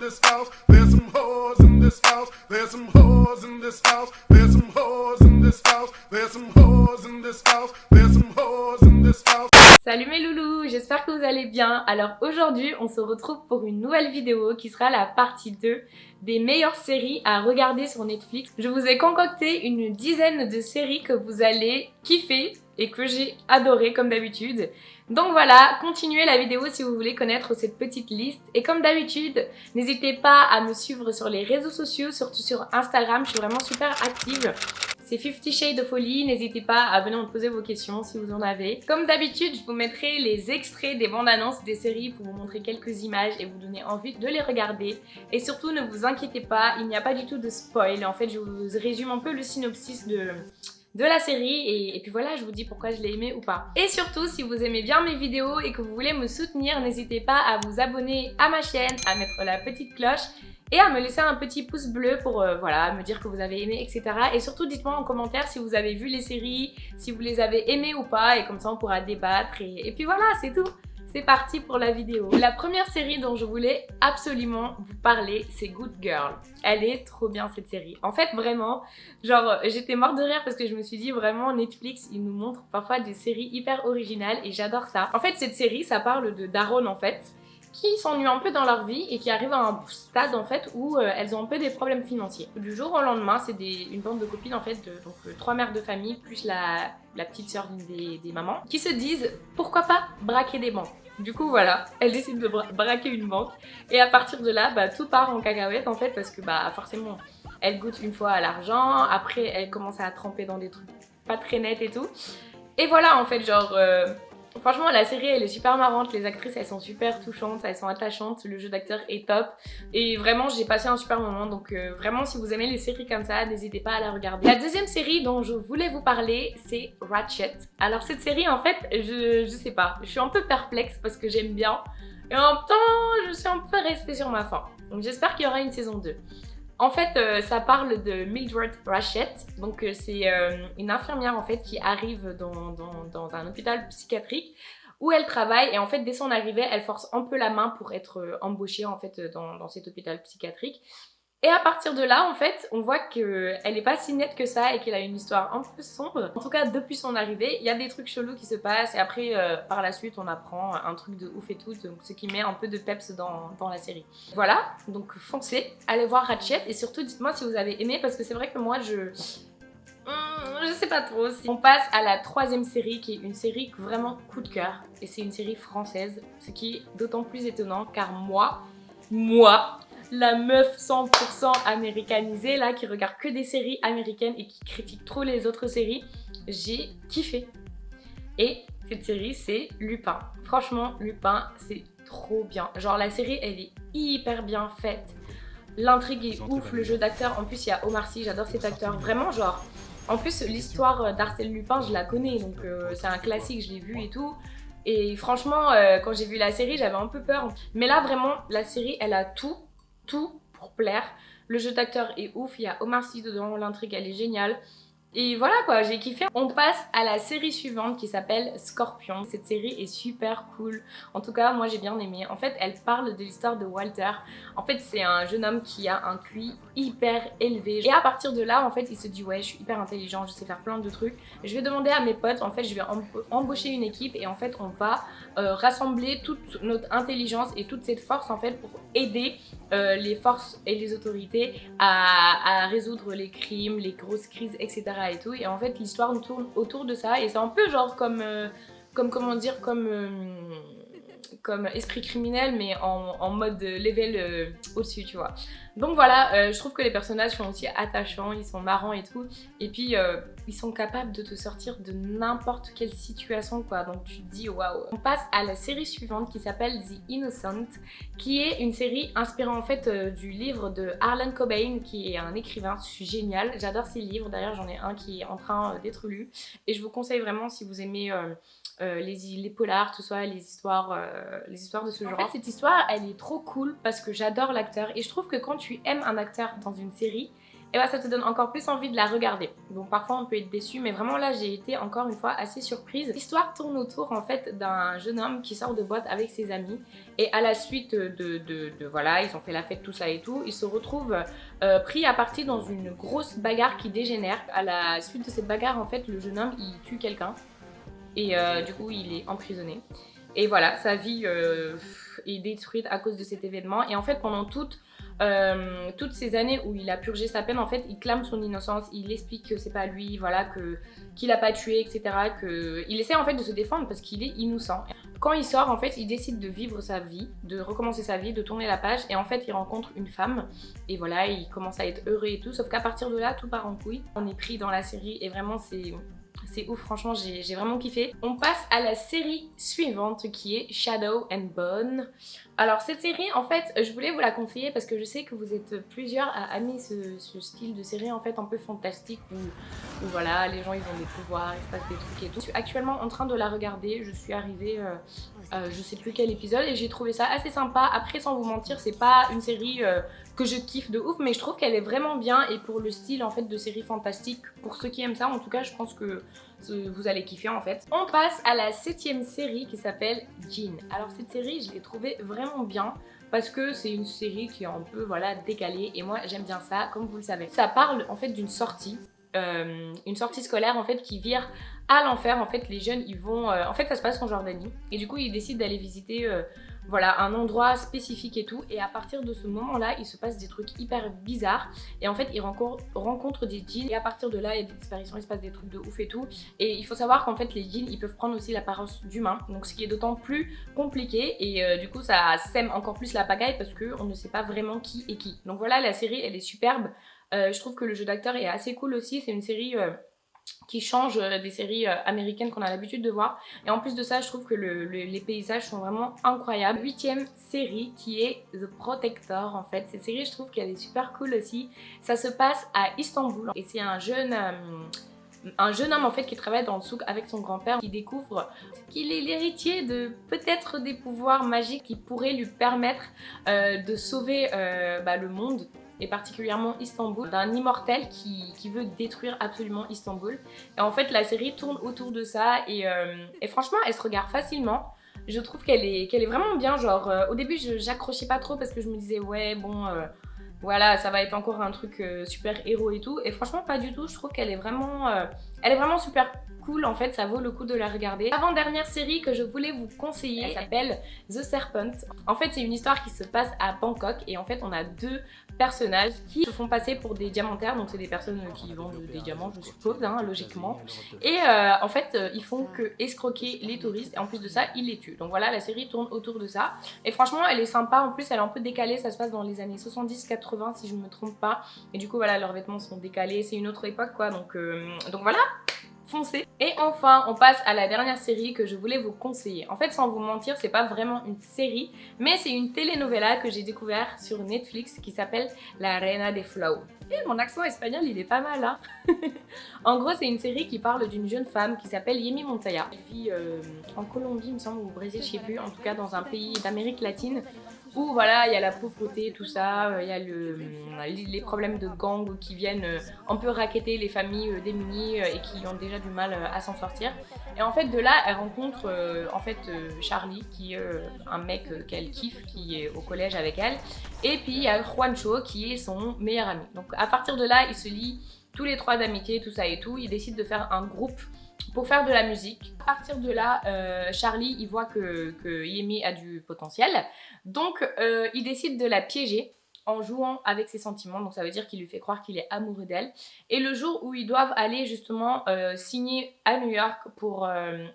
this house. There's some whores in this house. There's some whores in this house. There's some whores in this house. There's some whores in this house. There's some whores in this house. Salut mes loulous, j'espère que vous allez bien. Alors aujourd'hui, on se retrouve pour une nouvelle vidéo qui sera la partie 2 des meilleures séries à regarder sur Netflix. Je vous ai concocté une dizaine de séries que vous allez kiffer et que j'ai adoré comme d'habitude. Donc voilà, continuez la vidéo si vous voulez connaître cette petite liste. Et comme d'habitude, n'hésitez pas à me suivre sur les réseaux sociaux, surtout sur Instagram, je suis vraiment super active. C'est 50 Shades of Folie, n'hésitez pas à venir me poser vos questions si vous en avez. Comme d'habitude, je vous mettrai les extraits des bandes annonces des séries pour vous montrer quelques images et vous donner envie de les regarder. Et surtout, ne vous inquiétez pas, il n'y a pas du tout de spoil. En fait, je vous résume un peu le synopsis de la série et puis voilà, je vous dis pourquoi je l'ai aimé ou pas. Et surtout, si vous aimez bien mes vidéos et que vous voulez me soutenir, n'hésitez pas à vous abonner à ma chaîne, à mettre la petite cloche et à me laisser un petit pouce bleu pour voilà, me dire que vous avez aimé, etc. Et surtout, dites-moi en commentaire si vous avez vu les séries, si vous les avez aimées ou pas, et comme ça on pourra débattre. Et puis voilà, c'est tout. C'est parti pour la vidéo. La première série dont je voulais absolument vous parler, c'est Good Girl. Elle est trop bien cette série. En fait, vraiment, genre, j'étais morte de rire parce que je me suis dit vraiment, Netflix, il nous montre parfois des séries hyper originales et j'adore ça. En fait, cette série, ça parle de daronnes en fait, qui s'ennuient un peu dans leur vie et qui arrivent à un stade en fait où elles ont un peu des problèmes financiers. Du jour au lendemain, c'est une bande de copines en fait, donc 3 mères de famille plus la petite sœur d'une des mamans, qui se disent pourquoi pas braquer des banques. Du coup voilà, elles décident de braquer une banque et à partir de là, bah, tout part en cacahuète en fait parce que bah forcément, elles goûtent une fois à l'argent, après elles commencent à tremper dans des trucs pas très nets et tout. Et voilà en fait genre... Franchement, la série elle est super marrante, les actrices elles sont super touchantes, elles sont attachantes, le jeu d'acteur est top et vraiment j'ai passé un super moment donc vraiment si vous aimez les séries comme ça, n'hésitez pas à la regarder. La deuxième série dont je voulais vous parler, c'est Ratched. Alors cette série en fait, je sais pas, je suis un peu perplexe parce que j'aime bien et en même temps je suis un peu restée sur ma faim. Donc j'espère qu'il y aura une saison 2. En fait, ça parle de Mildred Ratched, donc c'est une infirmière en fait qui arrive dans un hôpital psychiatrique où elle travaille et en fait dès son arrivée, elle force un peu la main pour être embauchée en fait dans cet hôpital psychiatrique. Et à partir de là, en fait, on voit qu'elle est pas si nette que ça et qu'elle a une histoire un peu sombre. En tout cas, depuis son arrivée, il y a des trucs chelous qui se passent et après, par la suite, on apprend un truc de ouf et tout, donc ce qui met un peu de peps dans la série. Voilà, donc foncez, allez voir Ratched et surtout dites-moi si vous avez aimé parce que c'est vrai que moi, je sais pas trop. On passe à la troisième série qui est une série vraiment coup de cœur et c'est une série française, ce qui est d'autant plus étonnant car moi, la meuf 100% américanisée là qui regarde que des séries américaines et qui critique trop les autres séries, j'ai kiffé. Et cette série c'est Lupin. Franchement Lupin c'est trop bien. Genre la série elle est hyper bien faite. L'intrigue est ouf, le jeu d'acteur, en plus il y a Omar Sy, j'adore cet acteur. Vraiment genre, en plus l'histoire d'Arsène Lupin je la connais donc c'est un classique, je l'ai vu et tout. Et franchement quand j'ai vu la série j'avais un peu peur. Mais là vraiment la série elle a tout pour plaire. Le jeu d'acteur est ouf, il y a Omar Sy dedans, l'intrigue elle est géniale. Et voilà quoi, j'ai kiffé. On passe à la série suivante qui s'appelle Scorpion. Cette série est super cool. En tout cas, moi j'ai bien aimé. En fait, elle parle de l'histoire de Walter. En fait, c'est un jeune homme qui a un QI hyper élevé. Et à partir de là, en fait, il se dit ouais, je suis hyper intelligent, je sais faire plein de trucs. Je vais demander à mes potes, en fait, je vais embaucher une équipe et en fait, on va rassembler toute notre intelligence et toute cette force en fait pour aider les forces et les autorités à résoudre les crimes, les grosses crises, etc. et tout. Et en fait, l'histoire nous tourne autour de ça et c'est un peu genre comme comment dire, comme esprit criminel mais en mode level au-dessus, tu vois. Donc voilà, je trouve que les personnages sont aussi attachants, ils sont marrants et tout. Et puis ils sont capables de te sortir de n'importe quelle situation quoi. Donc tu te dis waouh. On passe à la série suivante qui s'appelle The Innocent, qui est une série inspirée en fait du livre de Harlan Coben qui est un écrivain génial. J'adore ses livres, d'ailleurs j'en ai un qui est en train d'être lu. Et je vous conseille vraiment si vous aimez les polars, tout ça, les histoires de ce genre. En fait, cette histoire, elle est trop cool parce que j'adore l'acteur et je trouve que quand tu aimes un acteur dans une série, et bah ça te donne encore plus envie de la regarder. Donc parfois on peut être déçu, mais vraiment là j'ai été encore une fois assez surprise. L'histoire tourne autour en fait d'un jeune homme qui sort de boîte avec ses amis et à la suite voilà, ils ont fait la fête, tout ça et tout, ils se retrouvent pris à partie dans une grosse bagarre qui dégénère. À la suite de cette bagarre en fait le jeune homme il tue quelqu'un et du coup il est emprisonné. Et voilà, sa vie est détruite à cause de cet événement. Et en fait, pendant toutes ces années où il a purgé sa peine, en fait, il clame son innocence. Il explique que c'est pas lui, voilà, qu'il a pas tué, etc. Il essaie en fait de se défendre parce qu'il est innocent. Quand il sort, en fait, il décide de vivre sa vie, de recommencer sa vie, de tourner la page. Et en fait, il rencontre une femme. Et voilà, il commence à être heureux et tout. Sauf qu'à partir de là, tout part en couille. On est pris dans la série et vraiment, c'est ouf, franchement, j'ai vraiment kiffé. On passe à la série suivante qui est Shadow and Bone. Alors cette série, en fait, je voulais vous la conseiller parce que je sais que vous êtes plusieurs à aimer ce style de série en fait un peu fantastique où voilà, les gens ils ont des pouvoirs, il se passe des trucs et tout. Je suis actuellement en train de la regarder, je suis arrivée, je sais plus quel épisode et j'ai trouvé ça assez sympa. Après, sans vous mentir, c'est pas une série que je kiffe de ouf, mais je trouve qu'elle est vraiment bien et pour le style en fait de série fantastique, pour ceux qui aiment ça, en tout cas, je pense que vous allez kiffer en fait. On passe à la 7e série qui s'appelle Jean. Alors cette série, je l'ai trouvée vraiment bien parce que c'est une série qui est un peu voilà décalée et moi j'aime bien ça, comme vous le savez. Ça parle en fait d'une sortie. Une sortie scolaire en fait qui vire à l'enfer. En fait les jeunes ils vont en fait ça se passe en Jordanie et du coup ils décident d'aller visiter voilà un endroit spécifique et tout, et à partir de ce moment là il se passe des trucs hyper bizarres et en fait ils rencontrent des djinns et à partir de là il y a des disparitions, il se passe des trucs de ouf et tout, et il faut savoir qu'en fait les djinns ils peuvent prendre aussi l'apparence d'humains, donc ce qui est d'autant plus compliqué et du coup ça sème encore plus la pagaille parce qu'on ne sait pas vraiment qui est qui. Donc voilà, la série elle est superbe. Je trouve que le jeu d'acteur est assez cool aussi, c'est une série qui change des séries américaines qu'on a l'habitude de voir, et en plus de ça je trouve que les paysages sont vraiment incroyables. 8e série qui est The Protector. En fait cette série je trouve qu'elle est super cool aussi, ça se passe à Istanbul et c'est un jeune homme en fait qui travaille dans le souk avec son grand-père, qui découvre qu'il est l'héritier de peut-être des pouvoirs magiques qui pourraient lui permettre de sauver le monde et particulièrement Istanbul d'un immortel qui veut détruire absolument Istanbul. Et en fait la série tourne autour de ça et franchement elle se regarde facilement. Je trouve qu'elle est vraiment bien, genre au début j'accrochais pas trop parce que je me disais ouais bon voilà ça va être encore un truc super héros et tout, et franchement pas du tout. Je trouve qu'elle est vraiment super cool en fait, ça vaut le coup de la regarder. Avant-dernière série que je voulais vous conseiller, elle s'appelle The Serpent. En fait c'est une histoire qui se passe à Bangkok et en fait on a deux personnages qui se font passer pour des diamantaires, donc c'est des personnes qui vendent des diamants je suppose, hein, logiquement, et en fait ils font que escroquer les touristes et en plus de ça ils les tuent. Donc voilà, la série tourne autour de ça et franchement elle est sympa, en plus elle est un peu décalée, ça se passe dans les années 70-80 si je ne me trompe pas, et du coup voilà leurs vêtements sont décalés, c'est une autre époque quoi, donc voilà, foncez. Et enfin on passe à la dernière série que je voulais vous conseiller. En fait sans vous mentir c'est pas vraiment une série mais c'est une telenovela que j'ai découvert sur Netflix qui s'appelle La Reina de Flow. Et mon accent espagnol il est pas mal hein. En gros c'est une série qui parle d'une jeune femme qui s'appelle Yemi Montoya. Elle vit en Colombie il me semble, ou au Brésil, je sais plus, en tout cas dans un pays d'Amérique latine où voilà il y a la pauvreté tout ça, il y a les problèmes de gangs qui viennent un peu racketter les familles démunies et qui ont déjà du mal à s'en sortir. Et en fait de là elle rencontre Charlie qui est un mec qu'elle kiffe, qui est au collège avec elle, et puis il y a Juancho qui est son meilleur ami. Donc à partir de là ils se lient tous les trois d'amitié, tout ça et tout, ils décident de faire un groupe pour faire de la musique. À partir de là, Charlie il voit que Yemi a du potentiel, donc il décide de la piéger en jouant avec ses sentiments, donc ça veut dire qu'il lui fait croire qu'il est amoureux d'elle. Et le jour où ils doivent aller justement signer à New York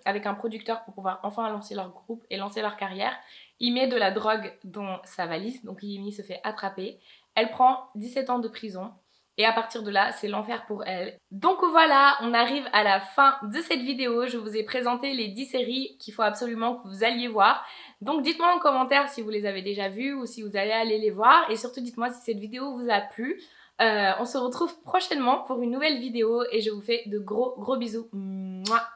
avec un producteur pour pouvoir enfin lancer leur groupe et lancer leur carrière, il met de la drogue dans sa valise, donc Yemi se fait attraper, elle prend 17 ans de prison. Et à partir de là, c'est l'enfer pour elle. Donc voilà, on arrive à la fin de cette vidéo. Je vous ai présenté les 10 séries qu'il faut absolument que vous alliez voir. Donc dites-moi en commentaire si vous les avez déjà vues ou si vous allez aller les voir. Et surtout dites-moi si cette vidéo vous a plu. On se retrouve prochainement pour une nouvelle vidéo et je vous fais de gros bisous. Mouah.